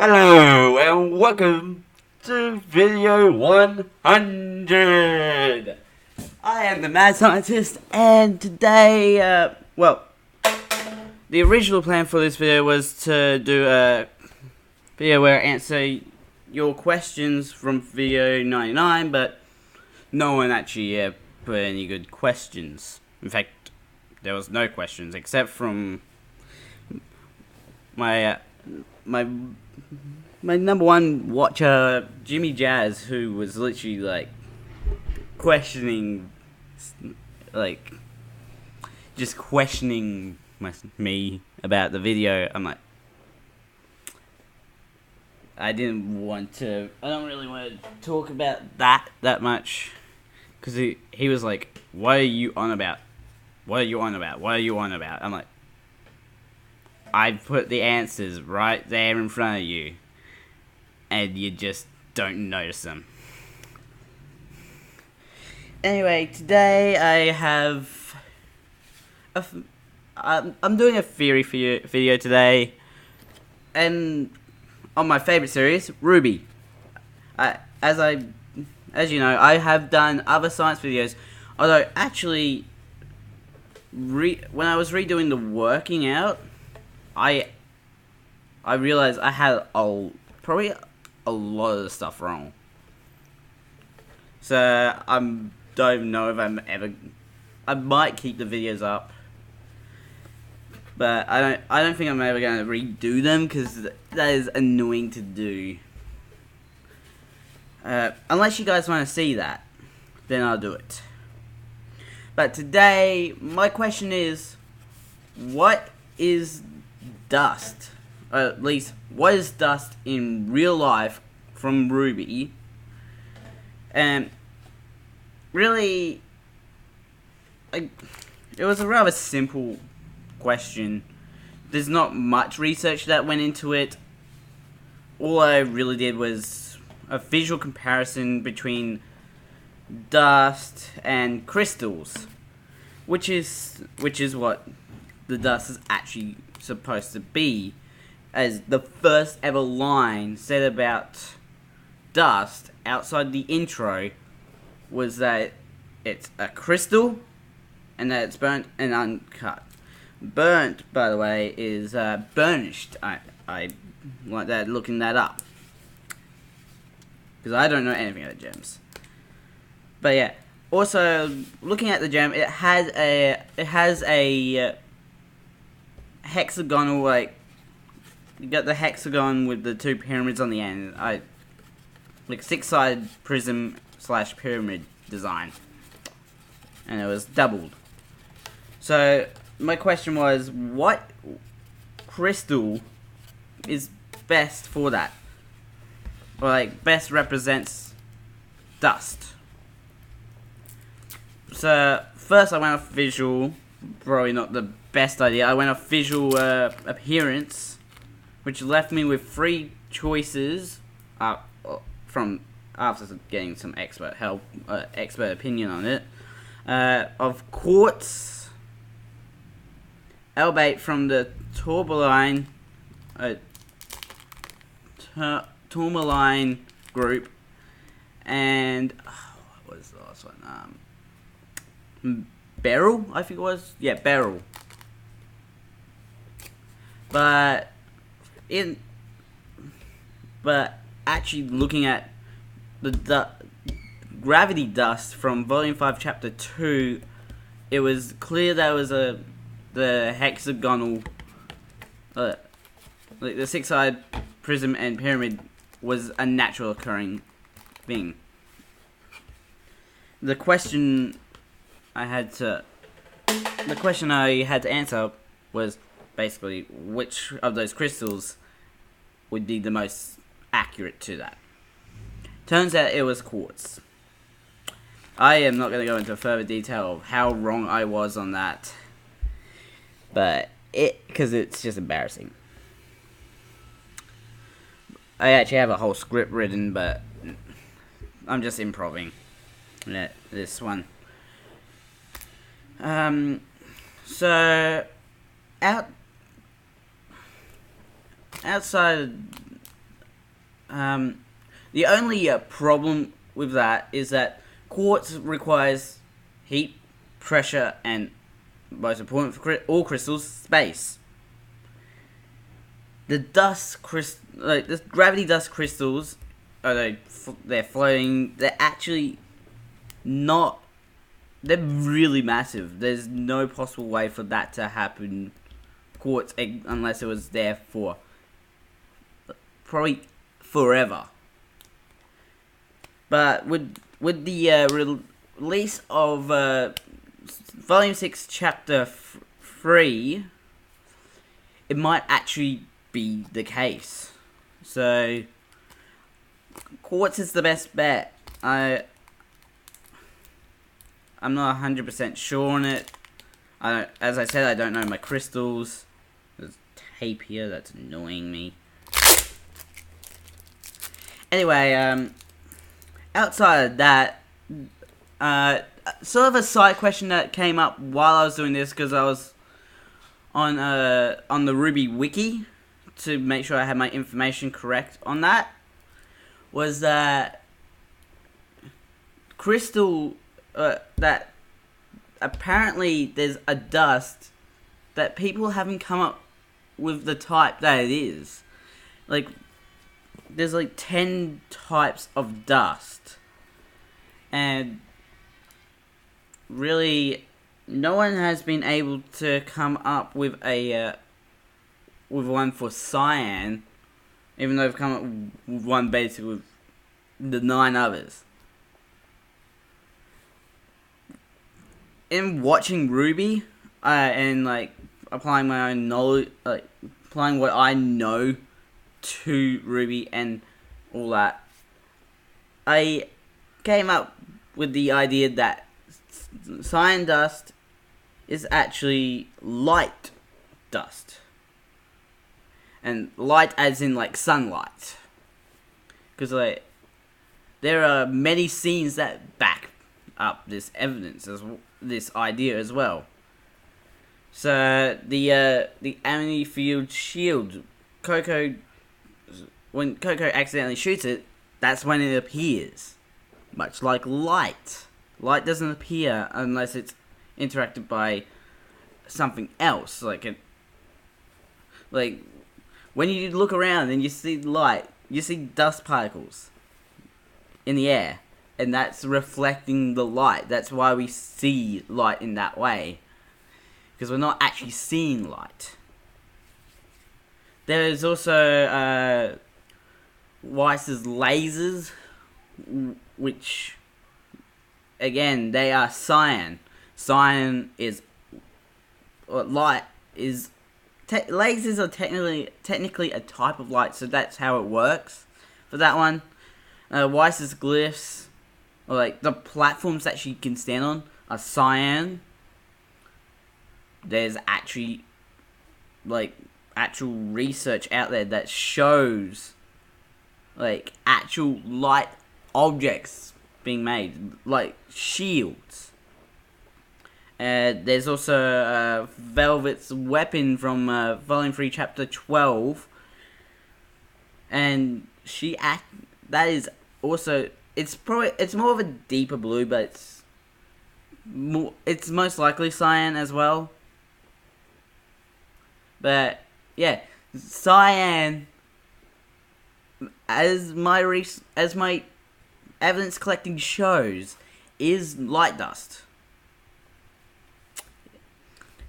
Hello and welcome to video 100. I am the Mad Scientist, and today, the original plan for this video was to do a video where I answer your questions from video 99, but no one actually put any good questions. In fact, there was no questions except from my number one watcher, Jimmy Jazz, who was literally questioning me about the video. I'm like, I don't really want to talk about that much, because he was like, what are you on about? What are you on about? What are you on about? I'm like, I put the answers right there in front of you, and you just don't notice them. Anyway, today I have I'm doing a theory video today, and on my favorite series, RWBY. As you know, I have done other science videos, although actually, when I was redoing the working out, I realized I had probably a lot of the stuff wrong. So I don't even know if I might keep the videos up, but I don't think I'm ever going to redo them, because that is annoying to do. Unless you guys want to see that, then I'll do it. But today, my question is, what is dust? Or at least, what is dust in real life from RWBY? And really, it was a rather simple question. There's not much research that went into it. All I really did was a visual comparison between dust and crystals, which is what the dust is actually supposed to be, as the first ever line said about dust outside the intro was that it's a crystal and that it's burnt and uncut. Burnt, by the way, is burnished. I like that, looking that up, because I don't know anything about gems. But yeah, also looking at the gem, it has a hexagonal, you got the hexagon with the two pyramids on the end. Six-sided prism / pyramid design, and it was doubled. So my question was, what crystal is best for that, or best represents dust? So first I went off visual, probably not the best idea. I went off visual appearance, which left me with 3 choices from after getting some expert help, expert opinion on it, of quartz, albeit from the tourmaline group, and what was the last one? Beryl, I think it was. Yeah, beryl. But actually looking at the gravity dust from Volume 5, Chapter 2, it was clear that it was the hexagonal, the 6-sided prism and pyramid was a natural occurring thing. The question I had to answer was basically which of those crystals would be the most accurate to that. Turns out it was quartz. I am not going to go into further detail of how wrong I was on that, because it's just embarrassing. I actually have a whole script written, but I'm just improvising this one. So outside The only problem with that is that quartz requires heat, pressure, and most important for all crystals, space. The the gravity dust crystals, although they're floating, they're actually not. They're really massive. There's no possible way for that to happen, quartz, unless it was there for probably forever. But with the release of Volume 6, Chapter 3, it might actually be the case. So, quartz is the best bet. I'm not 100% sure on it. As I said, I don't know my crystals. There's tape here that's annoying me. Anyway, outside of that, sort of a side question that came up while I was doing this, because I was on the RWBY wiki to make sure I had my information correct on that, was that crystal, that apparently there's a dust that people haven't come up with the type that it is. Like, there's like 10 types of dust, and really no one has been able to come up with with one for cyan, even though they've come up with one basically with the 9 others. In watching RWBY, and like applying my own knowledge, like applying what I know to RWBY and all that, I came up with the idea that cyan dust is actually light dust. And light as in like sunlight. Because like, there are many scenes that back up this evidence, this idea as well. So the amity field shield, when Coco accidentally shoots it, that's when it appears. Much like light. Light doesn't appear unless it's interacted by something else. Like when you look around and you see light, you see dust particles in the air, and that's reflecting the light. That's why we see light in that way, because we're not actually seeing light. There is also Weiss's lasers, which, again, they are cyan. Cyan is light is lasers are technically a type of light, so that's how it works for that one. Weiss's glyphs, or like the platforms that she can stand on, are cyan. There's actually like actual research out there that shows like actual light objects being made, like shields. There's also Velvet's weapon from Volume 3, Chapter 12, and that is also, it's more of a deeper blue, but it's most likely cyan as well. But yeah, cyan, as my evidence collecting shows, is light dust.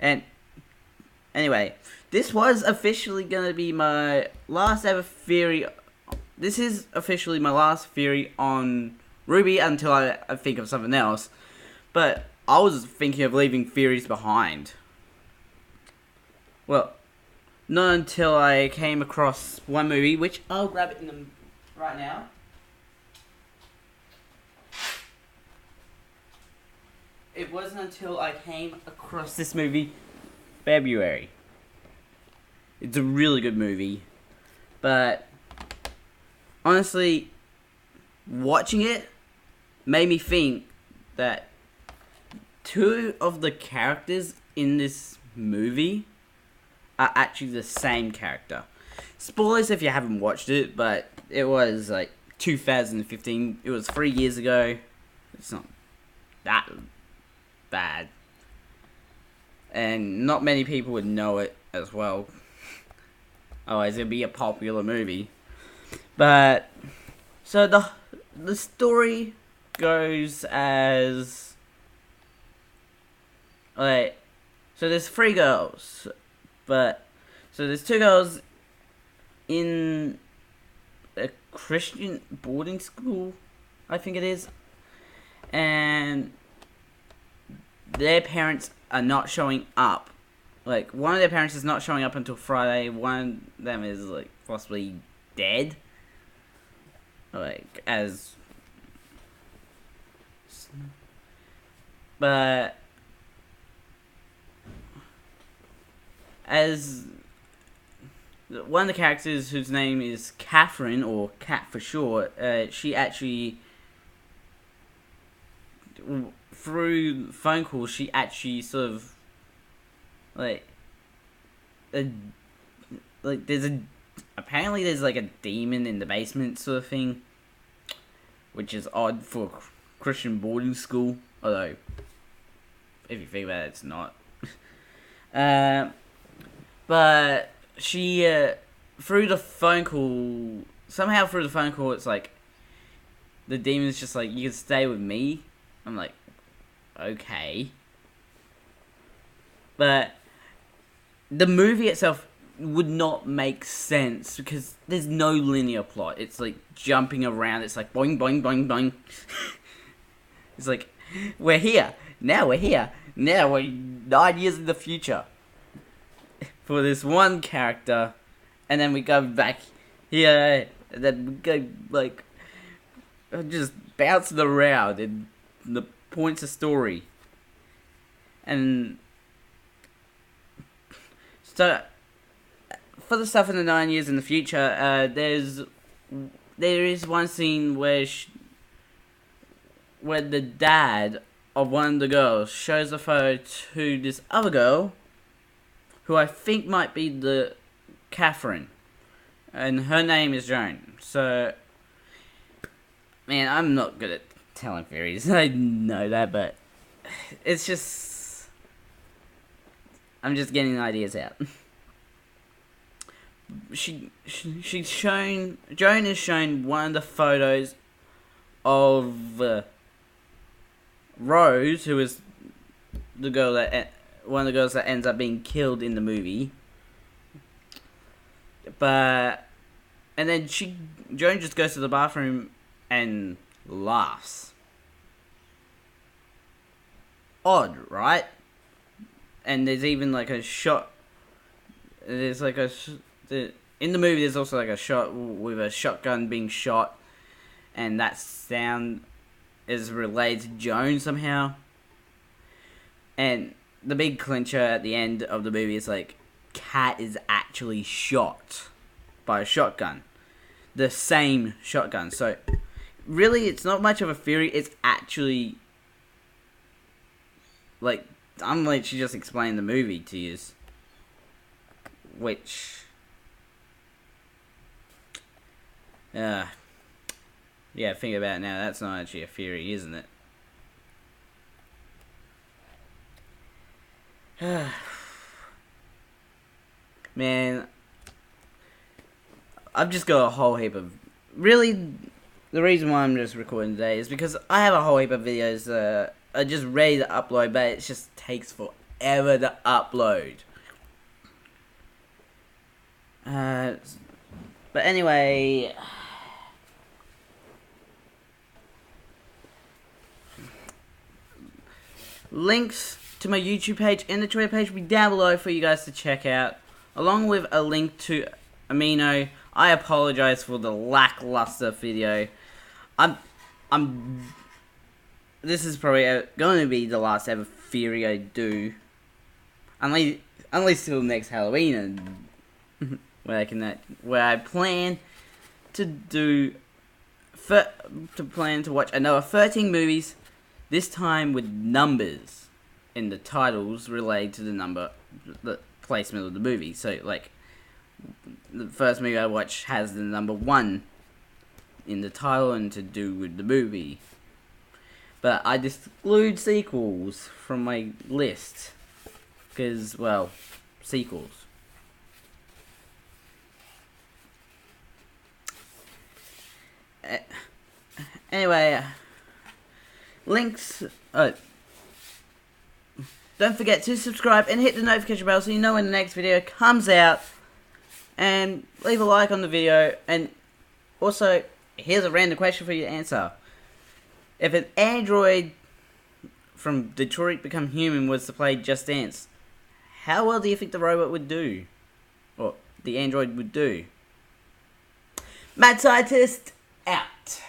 And anyway, this was officially going to be my last ever theory. This is officially my last theory on RWBY until I think of something else. But I was thinking of leaving theories behind. Well, not until I came across one movie, which I'll grab it right now. It wasn't until I came across this movie, February. It's a really good movie, but honestly, watching it made me think that 2 of the characters in this movie are actually the same character. Spoilers if you haven't watched it, but it was like 2015. It was 3 years ago. It's not that bad. And not many people would know it as well. Otherwise, it'd be a popular movie. But so the story goes as like, so there's 3 girls, but so there's 2 girls in a Christian boarding school, I think it is, and their parents are not showing up. Like, one of their parents is not showing up until Friday. One of them is like possibly dead. Like, but as one of the characters, whose name is Catherine, or Cat for short, she actually, through phone calls, she actually sort of like apparently there's like a demon in the basement sort of thing, which is odd for a Christian boarding school, although if you think about it, it's not. But she through the phone call, it's like the demon's just like, you can stay with me. I'm like, okay. But the movie itself would not make sense because there's no linear plot. It's like jumping around. It's like boing, boing, boing, boing. It's like, we're here. Now we're here. Now we're 9 years in the future for this one character. And then we go back here. And then we go, like, just bouncing around in the points of story. And so, for the stuff in the 9 years in the future, there is one scene where the dad of one of the girls shows a photo to this other girl, who I think might be the Catherine, and her name is Joan. So, man, I'm not good at telling theories. I know that, but it's just, I'm just getting ideas out. Joan is shown one of the photos of Rose, who is the girl one of the girls that ends up being killed in the movie. And then Joan just goes to the bathroom and laughs. Odd, right? And there's even like a shot. There's like in the movie, there's also like a shot with a shotgun being shot, and that sound is related to Joan somehow. And the big clincher at the end of the movie is like, Cat is actually shot by a shotgun. The same shotgun. So, really, it's not much of a theory. It's actually, like, I'm like, she just explained the movie to you. Which, yeah, think about it now. That's not actually a theory, isn't it? Man, I've just got a whole heap of... Really, the reason why I'm just recording today is because I have a whole heap of videos are just ready to upload, but it just takes forever to upload. But anyway... Links to my YouTube page and the Twitter page will be down below for you guys to check out, along with a link to Amino. I apologize for the lackluster video. This is probably going to be the last ever theory I do, unless till next Halloween, and where I plan to watch another 13 movies. This time with numbers in the titles related to the placement of the movie. So, like, the first movie I watched has the number 1 in the title and to do with the movie. But I exclude sequels from my list. Because, well, sequels. Anyway, links. Don't forget to subscribe and hit the notification bell so you know when the next video comes out. And leave a like on the video. And also, here's a random question for you to answer. If an android from Detroit Become Human was to play Just Dance, how well do you think the robot would do? Or the android would do? Mad Scientist, out.